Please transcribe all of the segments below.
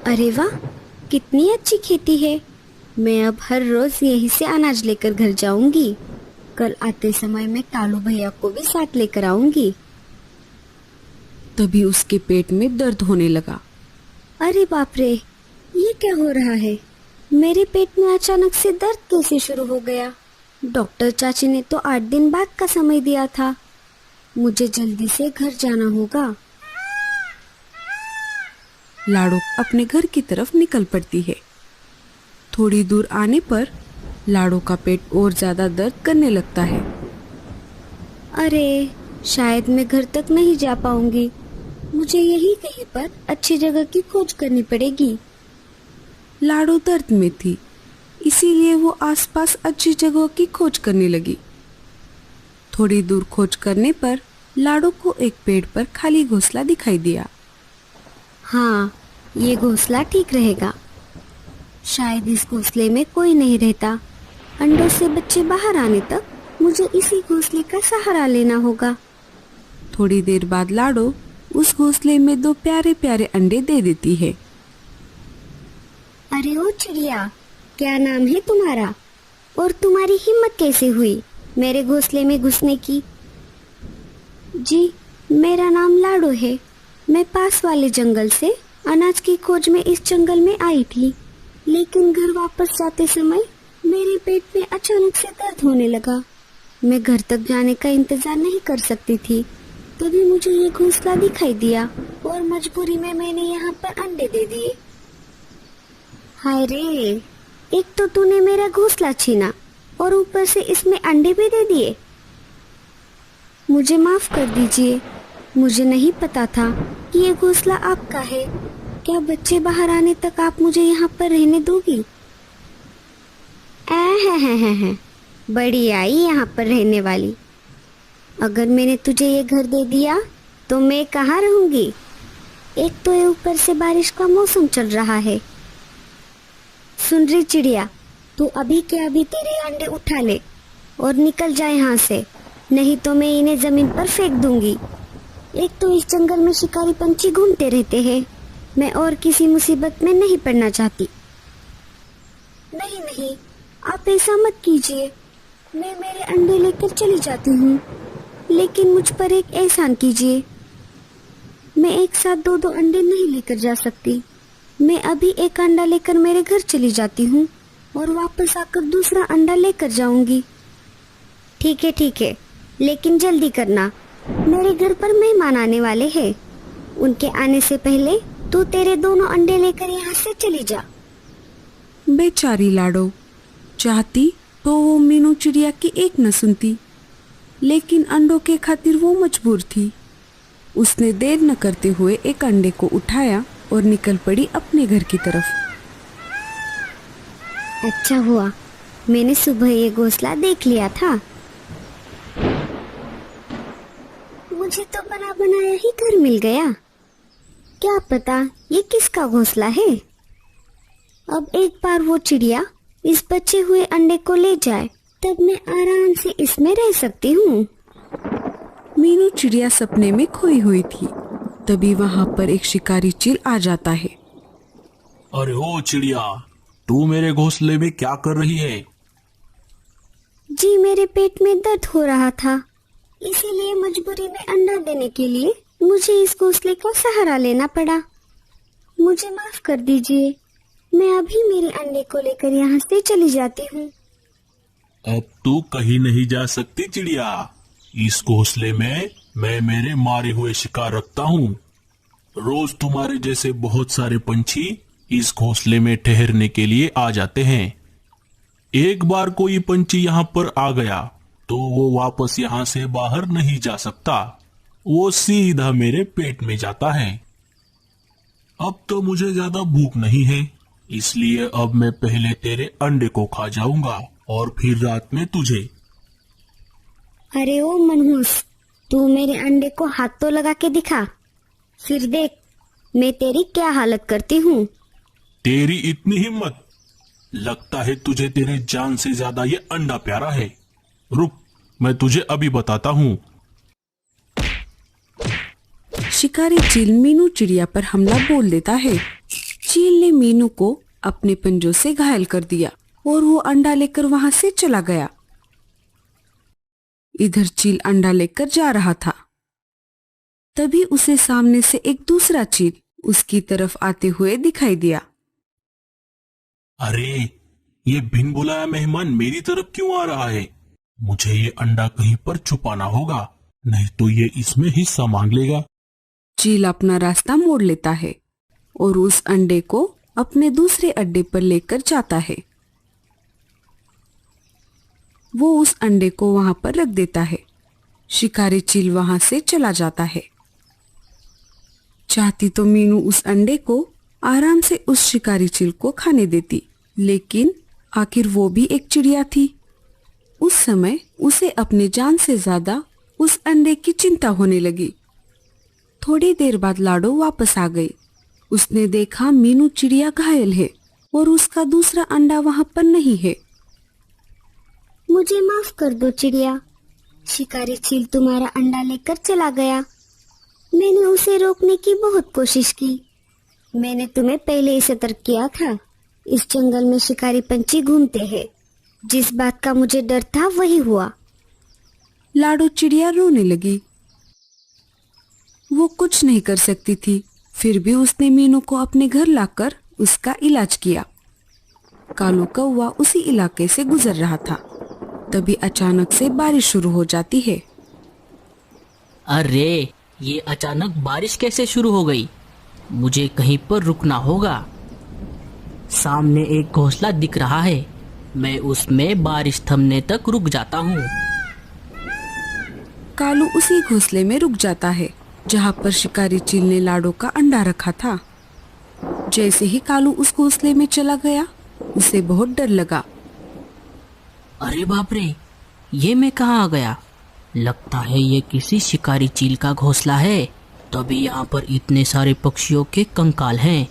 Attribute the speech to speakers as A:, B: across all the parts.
A: अरे वाह, कितनी अच्छी खेती है। मैं अब हर रोज यहीं से अनाज लेकर घर जाऊंगी। कल आते समय मैं कालू भैया को भी साथ लेकर आऊंगी।
B: तभी उसके पेट में दर्द होने लगा।
A: अरे बाप रे, ये क्या हो रहा है? मेरे पेट में अचानक से दर्द कैसे शुरू हो गया? डॉक्टर चाची ने तो 8 दिन बाद का समय दिया था। मुझे जल्दी से घर जाना होगा।
B: लाडो अपने घर की तरफ निकल पड़ती है। थोड़ी दूर आने पर लाडो का पेट और ज्यादा दर्द करने लगता है।
A: अरे, शायद मैं घर तक नहीं जा पाऊंगी। मुझे यही कहीं पर अच्छी जगह की खोज करनी पड़ेगी।
B: लाडो दर्द में थी, इसीलिए वो आसपास अच्छी जगहों की खोज करने लगी। थोड़ी दूर खोज करने पर लाडो को एक पेड़ पर खाली घोंसला दिखाई दिया।
A: हाँ, ये घोंसला ठीक रहेगा। शायद इस घोंसले में कोई नहीं रहता। अंडों से बच्चे बाहर आने तक मुझे इसी घोंसले का सहारा लेना होगा।
B: थोड़ी देर बाद लाडो उस घोंसले में 2 प्यारे प्यारे अंडे दे देती है।
A: अरे ओ चिड़िया, क्या नाम है तुम्हारा? और तुम्हारी हिम्मत कैसे हुई मेरे घोंसले में घुसने की? जी, मेरा नाम लाडो है। मैं पास वाले जंगल से अनाज की खोज में इस जंगल में आई थी, लेकिन घर वापस जाते समय मेरे पेट में अचानक से दर्द होने लगा। मैं घर तक जाने का इंतजार नहीं कर सकती थी। तभी मुझे ये घोंसला दिखाई दिया और मजबूरी में मैंने यहाँ पर अंडे दे दिए। हाय रे, एक तो तूने मेरा घोंसला छीना और ऊपर से इसमें अंडे भी दे दिए। मुझे माफ कर दीजिए, मुझे नहीं पता था कि ये घोंसला आपका है। क्या बच्चे बाहर आने तक आप मुझे यहाँ पर रहने दोगी? हैं, बड़ी आई यहाँ पर रहने वाली। अगर मैंने तुझे ये घर दे दिया तो मैं कहाँ रहूंगी? एक तो ये ऊपर से बारिश का मौसम चल रहा है। सुन रही चिड़िया, तू अभी के अभी तेरे अंडे उठा ले और निकल जा यहाँ से, नहीं तो मैं इन्हें जमीन पर फेंक दूंगी। एक तो इस जंगल में शिकारी पंछी घूमते रहते हैं। मैं और किसी मुसीबत में नहीं पड़ना चाहती। नहीं नहीं, आप ऐसा मत कीजिए। मैं मेरे अंडे लेकर चली जाती हूँ, लेकिन मुझ पर एक एहसान कीजिए। मैं एक साथ 2-2 अंडे नहीं लेकर जा सकती। मैं अभी एक अंडा लेकर मेरे घर चली जाती हूँ और वापस आकर दूसरा अंडा लेकर जाऊंगी। ठीक है, लेकिन जल्दी करना। मेरे घर पर मेहमान आने वाले हैं। उनके आने से पहले तू तेरे दोनों अंडे लेकर यहाँ से चली जा।
B: बेचारी लाडो चाहती तो वो मीनू चिड़िया की एक न सुनती, लेकिन अंडों के खातिर वो मजबूर थी। उसने देर न करते हुए एक अंडे को उठाया और निकल पड़ी अपने घर की तरफ।
A: अच्छा हुआ मैंने सुबह ये घोंसला देख लिया था। मुझे तो बना बनाया ही घर मिल गया। क्या पता ये किसका घोंसला है। अब एक बार वो चिड़िया इस बचे हुए अंडे को ले जाए, तब मैं आराम से इसमें रह सकती हूँ।
B: मीनू चिड़िया सपने में खोई हुई थी। तभी वहाँ पर एक शिकारी चील आ जाता है।
C: अरे ओ चिड़िया, तू मेरे घोंसले में क्या कर रही है?
A: जी, मेरे पेट में दर्द हो रहा था, इसीलिए मजबूरी में अंडा देने के लिए मुझे इस घोंसले का सहारा लेना पड़ा। मुझे माफ कर दीजिए। मैं अभी मेरे अंडे को लेकर यहाँ से चली जाती हूँ।
C: अब तू कहीं नहीं जा सकती चिड़िया। इस घोंसले में मैं मेरे मारे हुए शिकार रखता हूँ। रोज तुम्हारे जैसे बहुत सारे पंछी इस घोंसले में ठहरने के लिए आ जाते हैं। एक बार कोई पंछी यहाँ पर आ गया तो वो वापस यहाँ से बाहर नहीं जा सकता। वो सीधा मेरे पेट में जाता है। अब तो मुझे ज्यादा भूख नहीं है, इसलिए अब मैं पहले तेरे अंडे को खा जाऊंगा और फिर रात में तुझे।
A: अरे ओ मनहूस, तू मेरे अंडे को हाथ तो लगा के दिखा, फिर देख मैं तेरी क्या हालत करती हूँ।
C: तेरी इतनी हिम्मत! लगता है तुझे तेरे जान से ज्यादा ये अंडा प्यारा है। रुक, मैं तुझे अभी बताता हूँ।
B: शिकारी चील मीनू चिड़िया पर हमला बोल देता है। चील ने मीनू को अपने पंजों से घायल कर दिया और वो अंडा लेकर वहां से चला गया। इधर चील अंडा लेकर जा रहा था, तभी उसे सामने से एक दूसरा चील उसकी तरफ आते हुए दिखाई दिया।
C: अरे, ये बिन बुलाया मेहमान मेरी तरफ क्यों आ रहा है? मुझे ये अंडा कहीं पर छुपाना होगा, नहीं तो ये इसमें हिस्सा मांग लेगा।
B: चील अपना रास्ता मोड़ लेता है और उस अंडे को अपने दूसरे अड्डे पर लेकर जाता है। वो उस अंडे को वहां पर रख देता है। शिकारी चील वहां से चला जाता है। चाहती तो मीनू उस अंडे को आराम से उस शिकारी चील को खाने देती, लेकिन आखिर वो भी एक चिड़िया थी। उस समय उसे अपने जान से ज्यादा उस अंडे की चिंता होने लगी। थोड़ी देर बाद लाडो वापस आ गई। उसने देखा मीनू चिड़िया घायल है और उसका दूसरा अंडा वहां पर नहीं है।
A: मुझे माफ कर दो चिड़िया, शिकारी चील तुम्हारा अंडा लेकर चला गया। मैंने उसे रोकने की बहुत कोशिश की। मैंने तुम्हें पहले ही सतर्क किया था, इस जंगल में शिकारी पंछी घूमते हैं। जिस बात का मुझे डर था वही हुआ।
B: लाडो चिड़िया रोने लगी। वो कुछ नहीं कर सकती थी, फिर भी उसने मीनू को अपने घर लाकर उसका इलाज किया। कालू कौवा उसी इलाके से गुजर रहा था, तभी अचानक से बारिश शुरू हो जाती है।
D: अरे, ये अचानक बारिश कैसे शुरू हो गई? मुझे कहीं पर रुकना होगा। सामने एक घोंसला दिख रहा है, मैं उसमें बारिश थमने तक रुक जाता हूँ।
B: कालू उसी घोंसले में रुक जाता है जहाँ पर शिकारी चील ने लाडो का अंडा रखा था। जैसे ही कालू उस घोंसले में चला गया, उसे बहुत डर लगा।
D: अरे बाप रे, ये मैं कहाँ आ गया? लगता है ये किसी शिकारी चील का घोंसला है, तभी यहाँ पर इतने सारे पक्षियों के कंकाल हैं।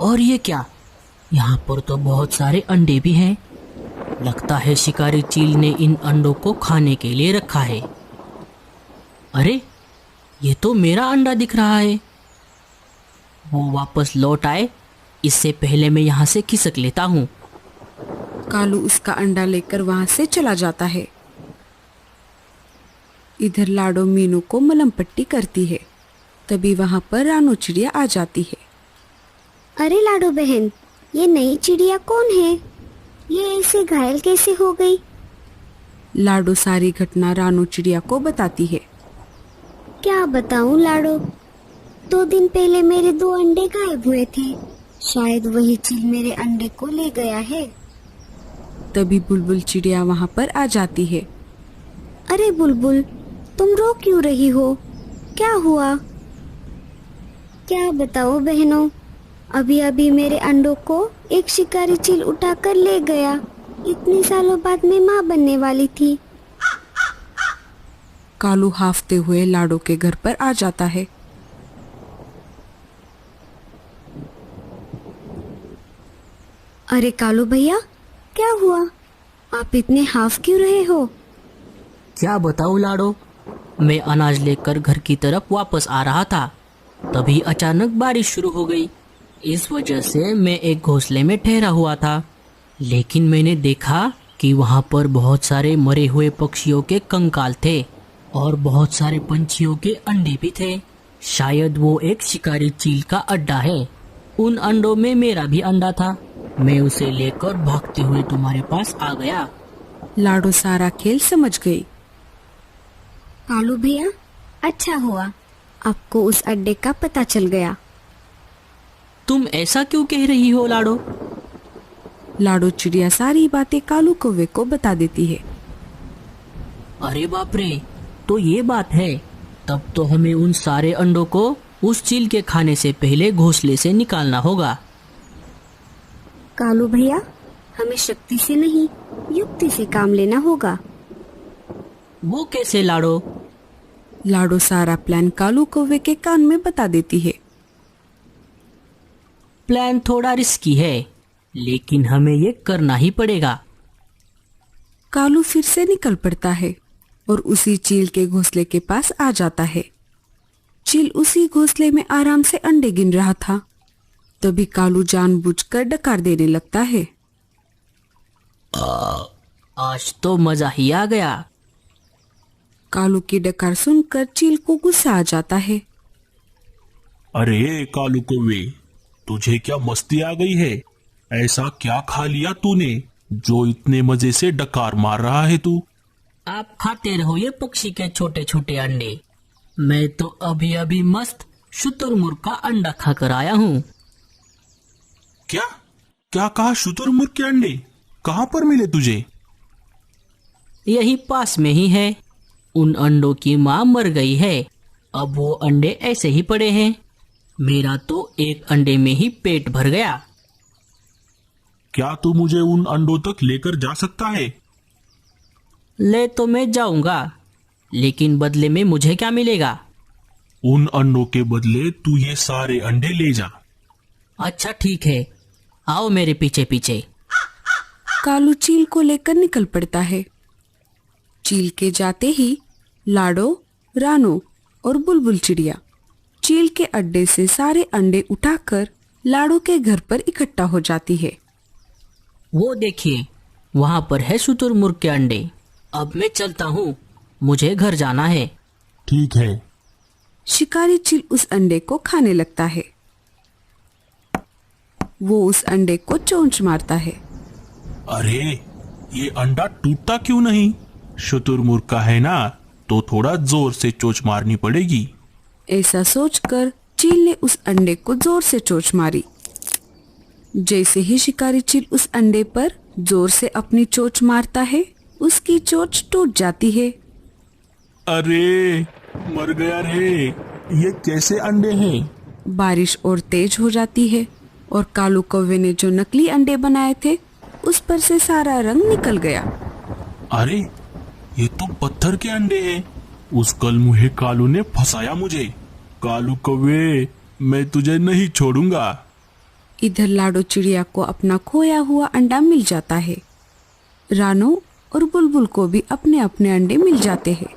D: और ये क्या, यहाँ पर तो बहुत सारे अंडे भी हैं। लगता है शिकारी चील ने इन अंडों को खाने के लिए रखा है। अरे, ये तो मेरा अंडा दिख रहा है। वो वापस लौट आए, इससे पहले मैं यहाँ से खिसक लेता हूँ।
B: कालू उसका अंडा लेकर वहां से चला जाता है। इधर लाडो मीनू को मलम पट्टी करती है, तभी वहां पर रानो चिड़िया आ जाती है।
A: अरे लाडो बहन, ये नई चिड़िया कौन है? ये ऐसे घायल कैसे हो गई?
B: लाडो सारी घटना रानो चिड़िया को बताती है।
A: क्या बताऊं लाडो, 2 दिन पहले मेरे 2 अंडे गायब हुए थे। शायद वही चील मेरे अंडे को ले गया है।
B: तभी बुलबुल चिड़िया वहां पर आ जाती है।
A: अरे बुलबुल, तुम रो क्यों रही हो? क्या हुआ? क्या बताओ बहनों, अभी अभी मेरे अंडों को एक शिकारी चील उठाकर ले गया। इतने सालों बाद मैं माँ बनने वाली थी।
B: कालू हाफते हुए लाडो के घर पर आ जाता है।
A: अरे कालू भैया, क्या हुआ? आप इतने हाफ क्यों रहे हो?
D: क्या बताऊँ लाडो, मैं अनाज लेकर घर की तरफ वापस आ रहा था, तभी अचानक बारिश शुरू हो गई। इस वजह से मैं एक घोंसले में ठहरा हुआ था, लेकिन मैंने देखा कि वहाँ पर बहुत सारे मरे हुए पक्षियों के कंकाल थे और बहुत सारे पंछियों के अंडे भी थे। शायद वो एक शिकारी चील का अड्डा है। उन अंडों में मेरा भी अंडा था। मैं उसे लेकर भागते हुए तुम्हारे पास आ गया।
B: लाडो सारा खेल समझ गई।
A: कालू भैया, अच्छा हुआ आपको उस अड्डे का पता चल गया।
D: तुम ऐसा क्यों कह रही हो लाडो?
B: लाडो चिड़िया सारी बातें कालू कौवे को बता देती है।
D: अरे बाप रे, तो ये बात है। तब तो हमें उन सारे अंडों को उस चील के खाने से पहले घोंसले से निकालना होगा।
A: कालू भैया, हमें शक्ति से नहीं, युक्ति से काम लेना होगा।
D: वो कैसे लाडो?
B: लाडो सारा प्लान कालू कौवे के कान में बता देती है।
D: प्लान थोड़ा रिस्की है, लेकिन हमें ये करना ही पड़ेगा।
B: कालू फिर से निकल पड़ता है और उसी चील के घोंसले के पास आ जाता है। चील उसी घोंसले में आराम से अंडे गिन रहा था। तभी कालू जानबूझकर डकार देने लगता है।
D: आज तो मजा ही आ गया।
B: कालू की डकार सुनकर चील को गुस्सा आ जाता है।
C: अरे कालू कौवे, तुझे क्या मस्ती आ गई है? ऐसा क्या खा लिया तूने जो इतने मजे से डकार मार रहा है तू?
D: आप खाते रहो ये पक्षी के छोटे छोटे अंडे। मैं तो अभी अभी मस्त शुतुरमुर्ग का अंडा खाकर आया हूँ।
C: क्या क्या कहा? शुतुरमुर्ग के अंडे कहाँ पर मिले तुझे?
D: यही पास में ही है। उन अंडों की माँ मर गई है, अब वो अंडे ऐसे ही पड़े हैं। मेरा तो एक अंडे में ही पेट भर गया।
C: क्या तू मुझे उन अंडों तक लेकर जा सकता है?
D: ले तो मैं जाऊंगा, लेकिन बदले में मुझे क्या मिलेगा?
C: उन अंडों के बदले तू ये सारे अंडे ले जा।
D: अच्छा ठीक है, आओ मेरे पीछे पीछे।
B: कालू चील को लेकर निकल पड़ता है। चील के जाते ही लाडो, रानो और बुलबुल चिड़िया चील के अड्डे से सारे अंडे उठाकर लाडो के घर पर इकट्ठा हो जाती है।
D: वो देखिए, वहां पर है शुतुरमुर्ग के अंडे। अब मैं चलता हूँ, मुझे घर जाना है।
C: ठीक है।
B: शिकारी चील उस अंडे को खाने लगता है। वो उस अंडे को चोंच मारता है।
C: अरे ये अंडा टूटता क्यों नहीं? शुतुरमुर्ग का है ना, तो थोड़ा जोर से चोंच मारनी पड़ेगी।
B: ऐसा सोचकर चील ने उस अंडे को जोर से चोंच मारी। जैसे ही शिकारी चील उस अंडे पर जोर से अपनी चोंच मारता है, उसकी चोंच टूट जाती है।
C: अरे मर गया रे, ये कैसे अंडे हैं?
B: बारिश और तेज हो जाती है और कालू कौवे ने जो नकली अंडे बनाए थे उस पर से सारा रंग निकल गया।
C: अरे ये तो पत्थर के अंडे हैं। उस कलमुहे कालू ने फंसाया मुझे। कालू कौवे, मैं तुझे नहीं छोड़ूंगा।
B: इधर लाडो चिड़िया को अपना खोया हुआ अंडा मिल जाता है। रानो और बुलबुल को भी अपने अपने अंडे मिल जाते हैं।